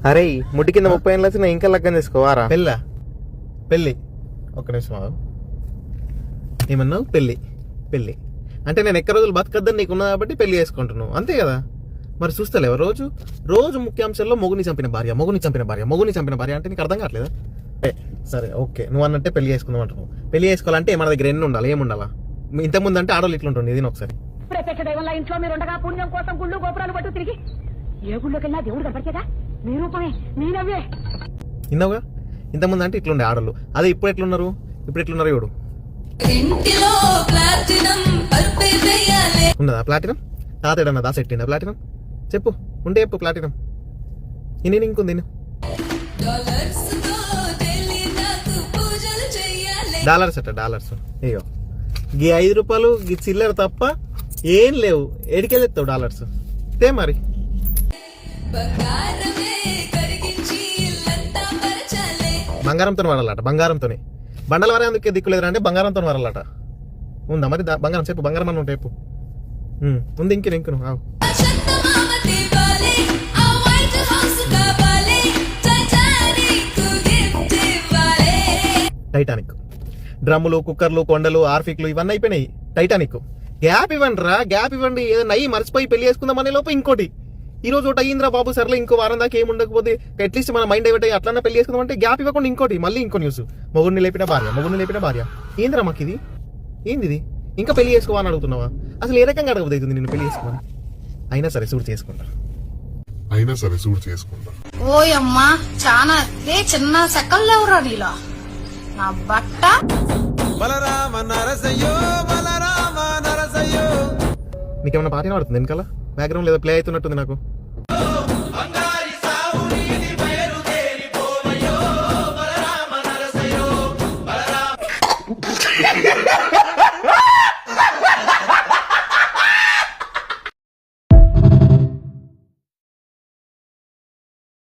అరే ముడ్డి కింద 30 ఏళ్ళు వచ్చినా ఇంకా లగ్గం చేసుకోవారా? పెళ్ళి ఒక్క నిమిషం ఆగు. ఏమన్నావు? పెళ్ళి అంటే నేను ఎక్క రోజులు బతకద్దని నీకున్నా కాబట్టి పెళ్లి చేసుకుంటున్నావు అంతే కదా. మరి చూస్తలేవా రోజు ముఖ్యాంశాల్లో మొగుని చంపిన భార్య అంటే నీకు అర్థం కావట్లేదా? సరే ఓకే, నువ్వు అన్నట్టే పెళ్లి చేసుకుందాం అంటున్నావు. పెళ్లి చేసుకోవాలంటే మన దగ్గర ఎన్ని ఉండాలి, ఏముండాలా? ఇంతకుముందు అంటే ఆడవాళ్ళు ఇట్లుంటుంది. ఇది ఒకసారి ప్రత్యక్ష దైవంలో ఇంట్లో మీరు ఉండగా పుణ్యం కోసం గుళ్ళు గోపురాలు పట్టు తిరిగి ఏ గుళ్ళోకి వెళ్ళినా దేవుడు కనపడిచేదా? మీ రూపమే, మీ నవ్వే. ఇందావుగా ఇంతకుముందు అంటే ఇట్లుండే ఆడవాళ్ళు. అదే ఇప్పుడు ఎట్లున్నారు చూడు. ఉన్నదా ప్లాటినం? తాతేడన్నదా సెట్టిండా ప్లాటినం? చెప్పు ఉంటే చెప్పు ప్లాటినం. ఇన్ని ఇంకుంది డాలర్స్ అయ్యో గీ 5 రూపాయలు గీ చిల్లర తప్ప ఏం లేవు. ఎడికెళ్ళెత్తావు డాలర్స్ తే మరి. బంగారంతో వాడాలట. బంగారంతోనే బండల వారే అందుకే దిక్కులేదురా అంటే బంగారంతో వాడాలట. ఉందా మరి బంగారం? చెప్పు బంగారం అని ఉంటాయి. చెప్పు ఉంది. ఇంకెను టైటానిక్. డ్రమ్ములు, కుక్కర్లు, కొండలు, ఆర్ఫిక్లు ఇవన్నీ అయిపోయినాయి. టైటానిక్ గ్యాప్ ఇవ్వండి. ఏదో నయ్యి మర్చిపోయి పెళ్లి చేసుకుందామనే లోపు ఇంకోటి ఈ రోజు ఒకటి అయ్యిందిరా బాబు, సర్లే ఇంకో వారం దాకా ఏమి ఉండకపోతే అట్లీస్ట్ మన మైండ్ డైవర్ట్ అయ్యి అట్లన్నా పెళ్లి చేసుకుందాం అంటే గ్యాప్ ఇవ్వకుండా ఇంకోటి మళ్ళీ ఇంకో న్యూస్. మొగుడిని లేపిన భార్య. ఏందిరా మాకు ఇది? ఏంది ఇంకా పెళ్లి చేసుకోవాలని అడుగుతున్నావా? అసలు ఏ రకంగా అడగబోతుంది నిన్ను పెళ్లి చేసుకోవాలి? అయినా సరే సూట్ చేసుకుంటా. ఓయమ్మా చాలా చిన్న సెకండ్లు ఎవరా నీలో నా బట్ట. నీకేమన్నా పాట పడుతుంది వెనకాల? బ్యాక్గ్రౌండ్ లేదా ప్లే అవుతున్నట్టుంది నాకు.